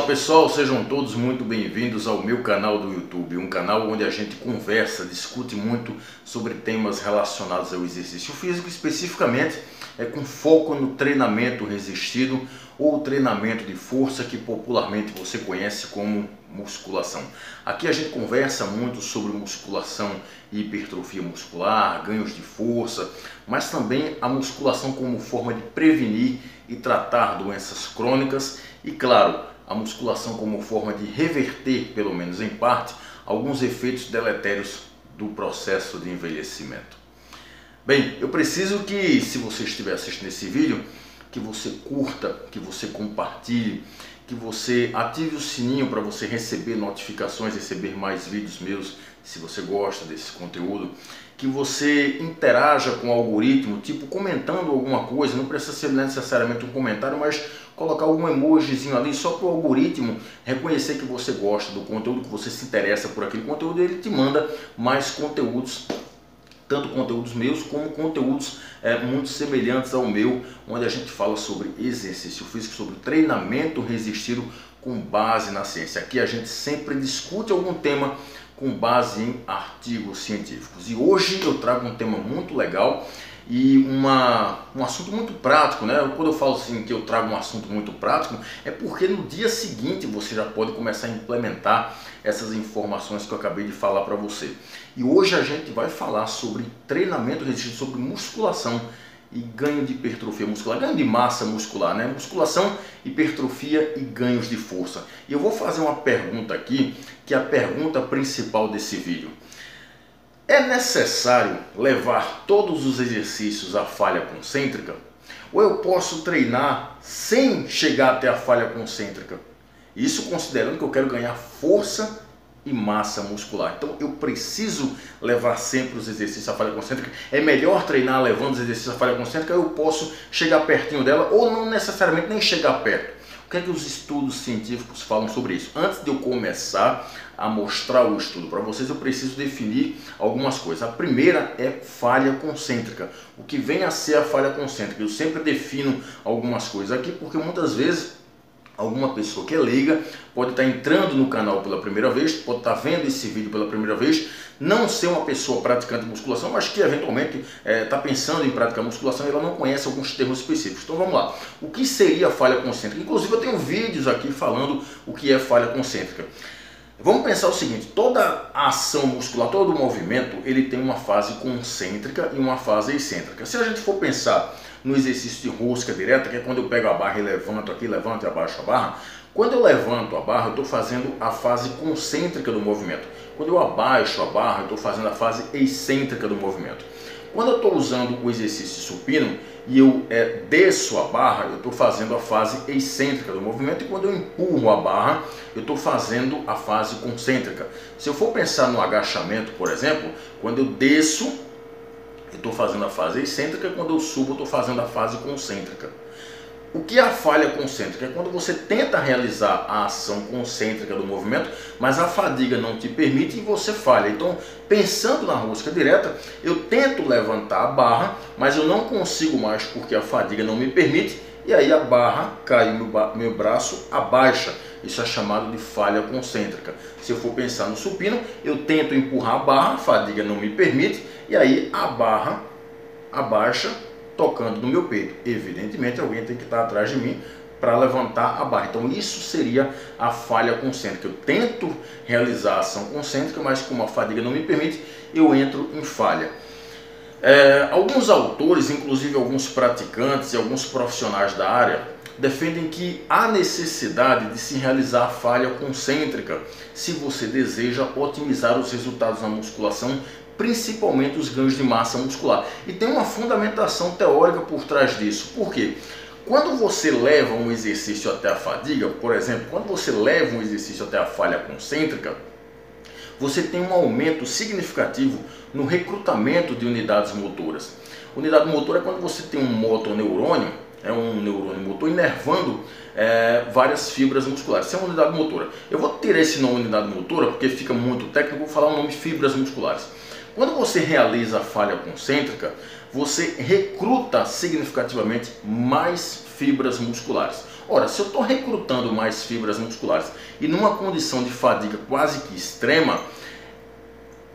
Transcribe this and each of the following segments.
pessoal, sejam todos muito bem-vindos ao meu canal do YouTube, um canal onde a gente conversa, discute muito sobre temas relacionados ao exercício físico, especificamente com foco no treinamento resistido ou treinamento de força, que popularmente você conhece como musculação. Aqui a gente conversa muito sobre musculação e hipertrofia muscular, ganhos de força, mas também a musculação como forma de prevenir e tratar doenças crônicas e, claro, a musculação como forma de reverter, pelo menos em parte, alguns efeitos deletérios do processo de envelhecimento. Bem, eu preciso que, se você estiver assistindo esse vídeo, que você curta, que você compartilhe, que você ative o sininho para você receber notificações, receber mais vídeos meus, se você gosta desse conteúdo, que você interaja com o algoritmo, tipo comentando alguma coisa, não precisa ser necessariamente um comentário, mas colocar algum emojizinho ali só para o algoritmo reconhecer que você gosta do conteúdo, que você se interessa por aquele conteúdo, e ele te manda mais conteúdos, tanto conteúdos meus como conteúdos muito semelhantes ao meu, onde a gente fala sobre exercício físico, sobre treinamento resistido com base na ciência. Aqui a gente sempre discute algum tema com base em artigos científicos. E hoje eu trago um tema muito legal e um assunto muito prático, né? Quando eu falo assim que eu trago um assunto muito prático, é porque no dia seguinte você já pode começar a implementar essas informações que eu acabei de falar para você. E hoje a gente vai falar sobre treinamento resistido, sobre musculação e ganho de hipertrofia muscular, ganho de massa muscular, né? Musculação, hipertrofia e ganhos de força. E eu vou fazer uma pergunta aqui, que é a pergunta principal desse vídeo. É necessário levar todos os exercícios à falha concêntrica? Ou eu posso treinar sem chegar até a falha concêntrica? Isso considerando que eu quero ganhar força e massa muscular. Então eu preciso levar sempre os exercícios à falha concêntrica. É melhor treinar levando os exercícios à falha concêntrica, eu posso chegar pertinho dela ou não necessariamente nem chegar perto. O que é que os estudos científicos falam sobre isso? Antes de eu começar a mostrar o estudo para vocês, eu preciso definir algumas coisas. A primeira é falha concêntrica. O que vem a ser a falha concêntrica? Eu sempre defino algumas coisas aqui, porque muitas vezes alguma pessoa que é leiga pode estar entrando no canal pela primeira vez, pode estar vendo esse vídeo pela primeira vez, não ser uma pessoa praticante de musculação, mas que eventualmente está pensando em praticar musculação e ela não conhece alguns termos específicos. Então vamos lá. O que seria a falha concêntrica? Inclusive eu tenho vídeos aqui falando o que é falha concêntrica. Vamos pensar o seguinte, toda ação muscular, todo movimento, ele tem uma fase concêntrica e uma fase excêntrica. Se a gente for pensar no exercício de rosca direta, que é quando eu pego a barra e levanto aqui, levanto e abaixo a barra, quando eu levanto a barra, eu estou fazendo a fase concêntrica do movimento. Quando eu abaixo a barra, eu estou fazendo a fase excêntrica do movimento. Quando eu estou usando o exercício supino e eu desço a barra, eu estou fazendo a fase excêntrica do movimento, e quando eu empurro a barra, eu estou fazendo a fase concêntrica. Se eu for pensar no agachamento, por exemplo, quando eu desço, eu estou fazendo a fase excêntrica, quando eu subo, eu estou fazendo a fase concêntrica. O que é a falha concêntrica? É quando você tenta realizar a ação concêntrica do movimento, mas a fadiga não te permite e você falha. Então, pensando na rosca direta, eu tento levantar a barra, mas eu não consigo mais porque a fadiga não me permite, e aí a barra cai, meu braço abaixa. Isso é chamado de falha concêntrica. Se eu for pensar no supino, eu tento empurrar a barra, a fadiga não me permite, e aí a barra abaixa, tocando no meu peito. Evidentemente alguém tem que estar atrás de mim para levantar a barra. Então isso seria a falha concêntrica. Eu tento realizar a ação concêntrica, mas como a fadiga não me permite, eu entro em falha. Alguns autores, inclusive alguns praticantes e alguns profissionais da área, defendem que há necessidade de se realizar a falha concêntrica se você deseja otimizar os resultados na musculação, principalmente os ganhos de massa muscular. E tem uma fundamentação teórica por trás disso. Por quê? Quando você leva um exercício até a fadiga, por exemplo, quando você leva um exercício até a falha concêntrica, você tem um aumento significativo no recrutamento de unidades motoras. Unidade motora é quando você tem um motoneurônio, é um neurônio motor inervando várias fibras musculares. Isso é uma unidade motora. Eu vou tirar esse nome unidade motora porque fica muito técnico, vou falar o nome fibras musculares. Quando você realiza a falha concêntrica, você recruta significativamente mais fibras musculares. Ora, se eu estou recrutando mais fibras musculares e numa condição de fadiga quase que extrema,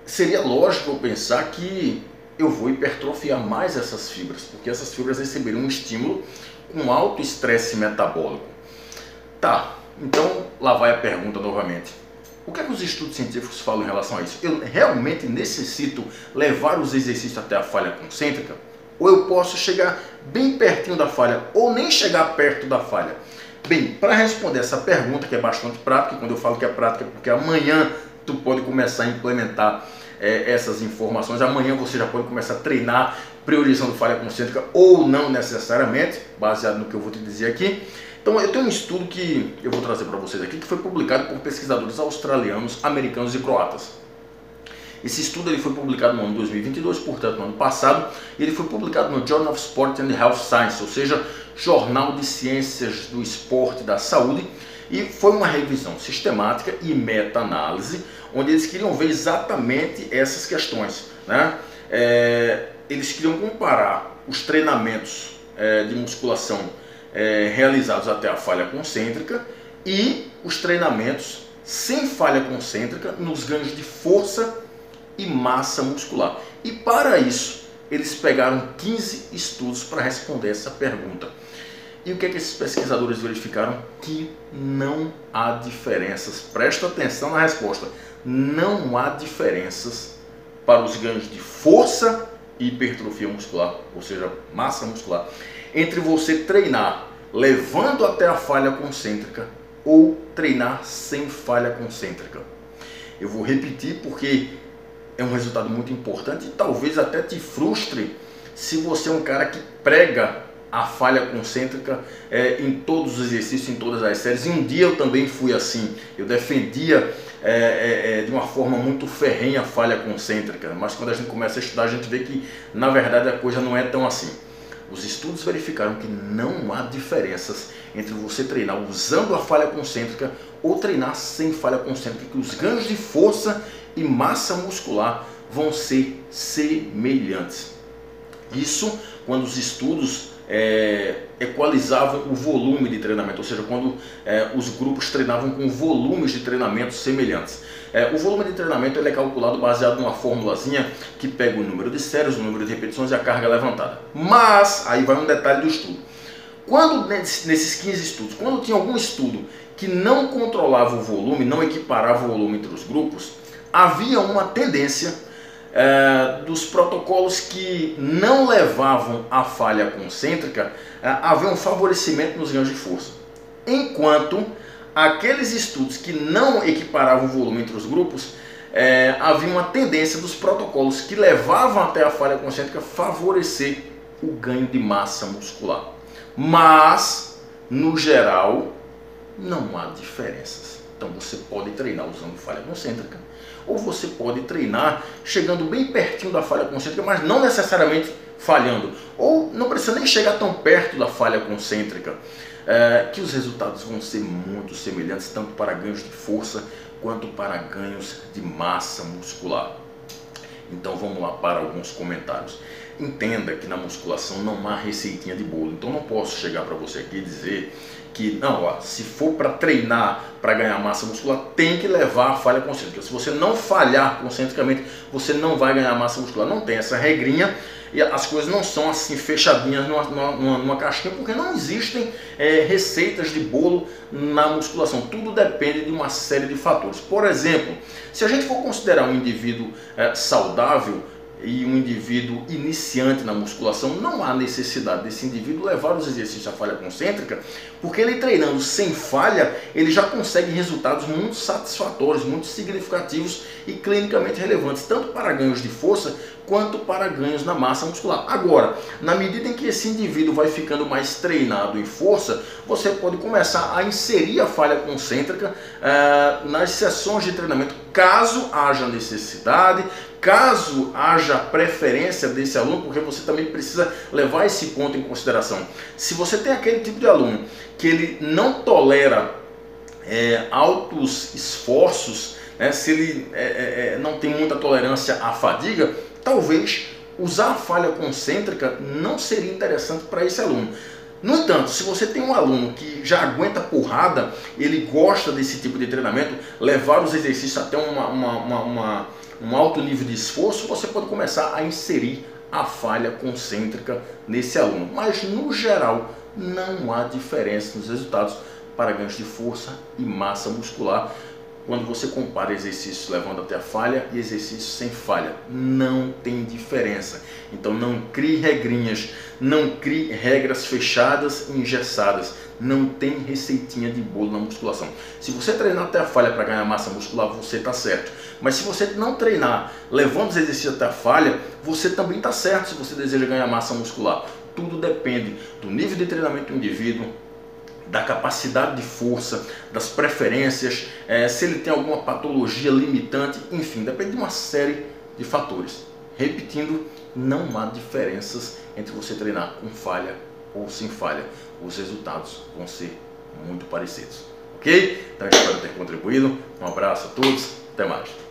seria lógico eu pensar que eu vou hipertrofiar mais essas fibras, porque essas fibras receberiam um estímulo com alto estresse metabólico. Tá, então lá vai a pergunta novamente. O que é que os estudos científicos falam em relação a isso? Eu realmente necessito levar os exercícios até a falha concêntrica? Ou eu posso chegar bem pertinho da falha, ou nem chegar perto da falha? Bem, para responder essa pergunta, que é bastante prática, e quando eu falo que é prática, é porque amanhã tu pode começar a implementar essas informações, amanhã você já pode começar a treinar priorizando falha concêntrica ou não necessariamente, baseado no que eu vou te dizer aqui. Então eu tenho um estudo que eu vou trazer para vocês aqui, que foi publicado por pesquisadores australianos, americanos e croatas. Esse estudo ele foi publicado no ano 2022, portanto no ano passado, e ele foi publicado no Journal of Sport and Health Science, ou seja, Jornal de Ciências do Esporte e da Saúde, e foi uma revisão sistemática e meta-análise, onde eles queriam ver exatamente essas questões, né? Eles queriam comparar os treinamentos de musculação realizados até a falha concêntrica e os treinamentos sem falha concêntrica nos ganhos de força e massa muscular. E para isso, eles pegaram 15 estudos para responder essa pergunta. E o que é que esses pesquisadores verificaram? Que não há diferenças. Presta atenção na resposta. Não há diferenças para os ganhos de força e hipertrofia muscular, ou seja, massa muscular, entre você treinar levando até a falha concêntrica ou treinar sem falha concêntrica. Eu vou repetir porque é um resultado muito importante e talvez até te frustre se você é um cara que prega a falha concêntrica em todos os exercícios, em todas as séries. E um dia eu também fui assim, eu defendia de uma forma muito ferrenha a falha concêntrica, mas quando a gente começa a estudar a gente vê que na verdade a coisa não é tão assim. Os estudos verificaram que não há diferenças entre você treinar usando a falha concêntrica ou treinar sem falha concêntrica, que os ganhos de força e massa muscular vão ser semelhantes. Isso quando os estudos equalizavam o volume de treinamento, ou seja, quando os grupos treinavam com volumes de treinamento semelhantes. O volume de treinamento ele é calculado baseado numa formulazinha que pega o número de séries, o número de repetições e a carga levantada. Mas, aí vai um detalhe do estudo. Quando nesses 15 estudos, quando tinha algum estudo que não controlava o volume, não equiparava o volume entre os grupos, havia uma tendência dos protocolos que não levavam à falha concêntrica, havia um favorecimento nos ganhos de força. Enquanto aqueles estudos que não equiparavam o volume entre os grupos, havia uma tendência dos protocolos que levavam até a falha concêntrica favorecer o ganho de massa muscular. Mas, no geral, não há diferenças. Então você pode treinar usando falha concêntrica, ou você pode treinar chegando bem pertinho da falha concêntrica, mas não necessariamente falhando. Ou não precisa nem chegar tão perto da falha concêntrica, que os resultados vão ser muito semelhantes, tanto para ganhos de força, quanto para ganhos de massa muscular. Então vamos lá para alguns comentários. Entenda que na musculação não há receitinha de bolo, então não posso chegar para você aqui e dizer que não, ó, se for para treinar, para ganhar massa muscular, tem que levar a falha concêntrica. Se você não falhar concentricamente, você não vai ganhar massa muscular. Não tem essa regrinha e as coisas não são assim fechadinhas numa caixinha, porque não existem receitas de bolo na musculação. Tudo depende de uma série de fatores. Por exemplo, se a gente for considerar um indivíduo saudável e um indivíduo iniciante na musculação, não há necessidade desse indivíduo levar os exercícios à falha concêntrica, porque ele treinando sem falha, ele já consegue resultados muito satisfatórios, muito significativos e clinicamente relevantes, tanto para ganhos de força quanto para ganhos na massa muscular. Agora, na medida em que esse indivíduo vai ficando mais treinado em força, você pode começar a inserir a falha concêntrica nas sessões de treinamento, caso haja necessidade, caso haja preferência desse aluno, porque você também precisa levar esse ponto em consideração. Se você tem aquele tipo de aluno que ele não tolera altos esforços, se ele não tem muita tolerância à fadiga, talvez usar a falha concêntrica não seria interessante para esse aluno. No entanto, se você tem um aluno que já aguenta porrada, ele gosta desse tipo de treinamento, levar os exercícios até um alto nível de esforço, você pode começar a inserir a falha concêntrica nesse aluno. Mas, no geral, não há diferença nos resultados para ganhos de força e massa muscular quando você compara exercícios levando até a falha e exercícios sem falha. Não tem diferença. Então não crie regrinhas, não crie regras fechadas e engessadas. Não tem receitinha de bolo na musculação. Se você treinar até a falha para ganhar massa muscular, você está certo. Mas se você não treinar levando os exercícios até a falha, você também está certo se você deseja ganhar massa muscular. Tudo depende do nível de treinamento do indivíduo, da capacidade de força, das preferências, se ele tem alguma patologia limitante, enfim, depende de uma série de fatores. Repetindo, não há diferenças entre você treinar com falha ou sem falha. Os resultados vão ser muito parecidos, ok? Então eu espero ter contribuído. Um abraço a todos, até mais.